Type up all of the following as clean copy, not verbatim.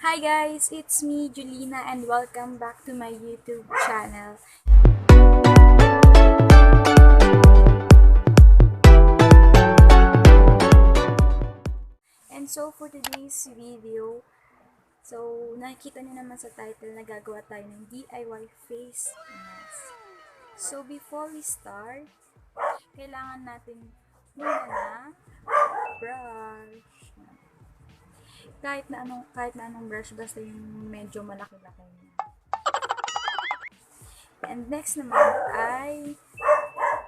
Hi guys, it's me, Julina, and welcome back to my YouTube channel. And so for today's video, nakikita niyo naman sa title na gagawa tayo ng DIY face mask. So before we start, kailangan natin muna na brush. Kahit na anong brush, basta yung medyo malaki-laki niya. And next naman ay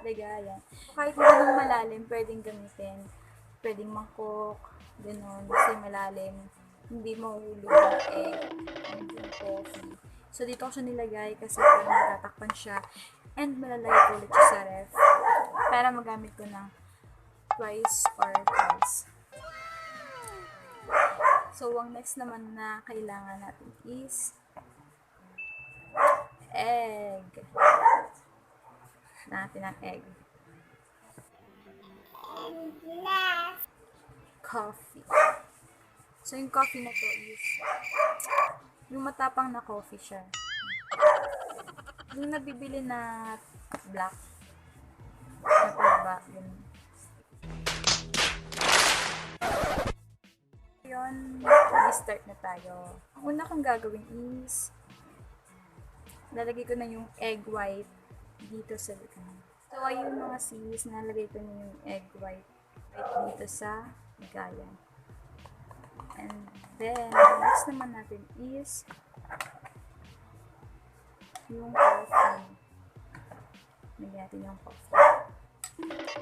lagayan. Kahit na anong malalim, pwedeng gamitin. Pwedeng mangkok, gano'n, kasi malalim. Hindi mahulog yung egg and yung coffee. So, dito ko siya nilagay kasi parang matatakpan siya. And malalagay ko ulit siya sa ref para magamit ko ng twice or thrice. So, ang next naman na kailangan natin is egg. Natin ang egg. Coffee. So, yung coffee na to is yung matapang na coffee siya. Yung nabibili na black na taba. Yun, start na tayo. Ang una kong gagawin is lalagay ko na yung egg white dito sa lagayan. So, ayun mga sis, nalagay ko na yung egg white dito sa lagayan. And then, next naman natin is yung coffee. Lagyan natin yung coffee.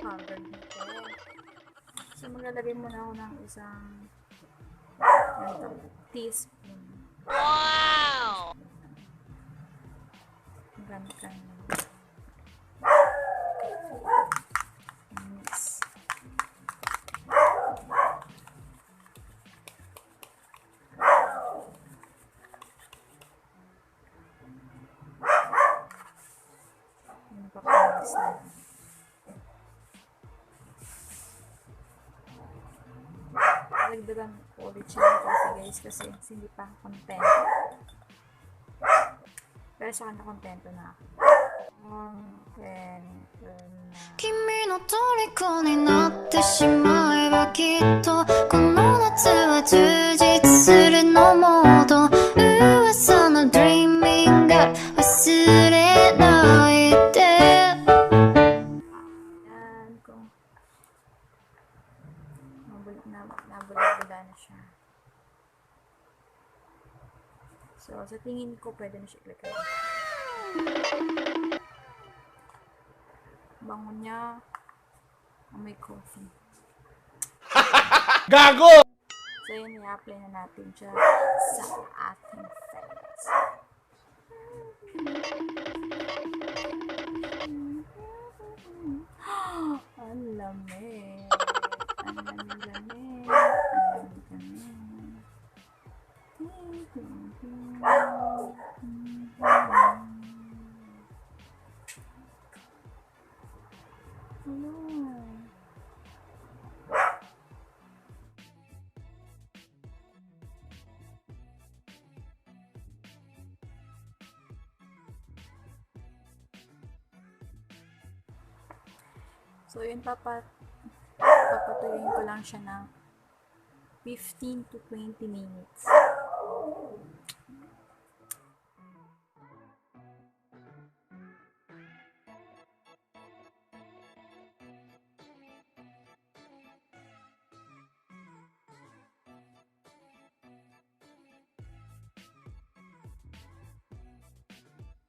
Powder dito. So, maglalagay muna ako ng isang teaspoon. Wow! Gamit tayo ng mix. Yung papamis na. Dagdagan ko ulit siya ng coffee guys kasi hindi pa kontento. Pero sa kanya kontento na ako. Kontento na. 君の虜になってしまえばきっとこの夏は充実するのモード噂の Dreaming Up 忘れないで Yan, kung nabula-bula na siya. So, sa tingin ko, pwede na siya ilagay. Bango niya. May coffee. Gago! So, yun, i-apply na natin siya sa ating face. Ang lamig. Ang lamig. Ang lamig. So, yun, papatuloyin ko lang siya ng 15 to 20 minutes.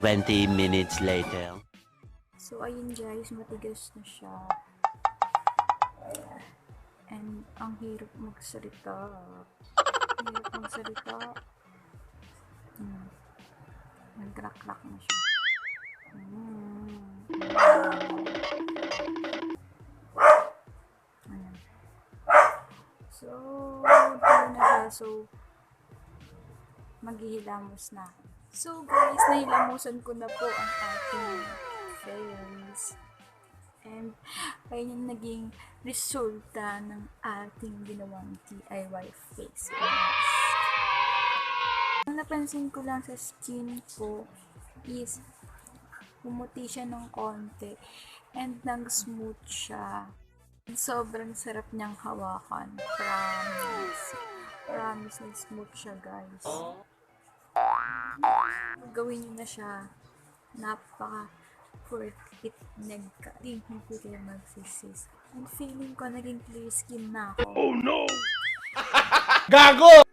Twenty minutes later. So, ayun guys, matigas na siya. And, ang hirap magsalita. Nag-crack-crack na siya. Ayan. So, ito na siya. So, maghihilamos na. So, guys, nahilamusan ko na po ang ating face. And, ayun yung naging resulta ng ating ginawang DIY face mask. napansin ko lang sa skin ko is pumuti siya ng konti and nag-smooth siya. Sobrang sarap niyang hawakan. Promise. Promise, nag-smooth siya, guys. Gawin niyo na siya. Napaka-worth it. Hindi kayo magsisis. And feeling ko naging clear skin na ako. Oh no! Gago!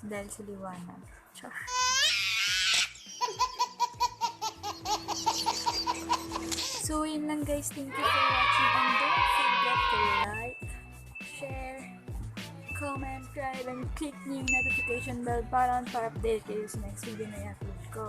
Dahil sa liwanag. Char. So, yun lang guys. Thank you for watching. And don't forget to like, share, comment, subscribe, and click yung notification bell para update kayo sa next video na i-upload ko.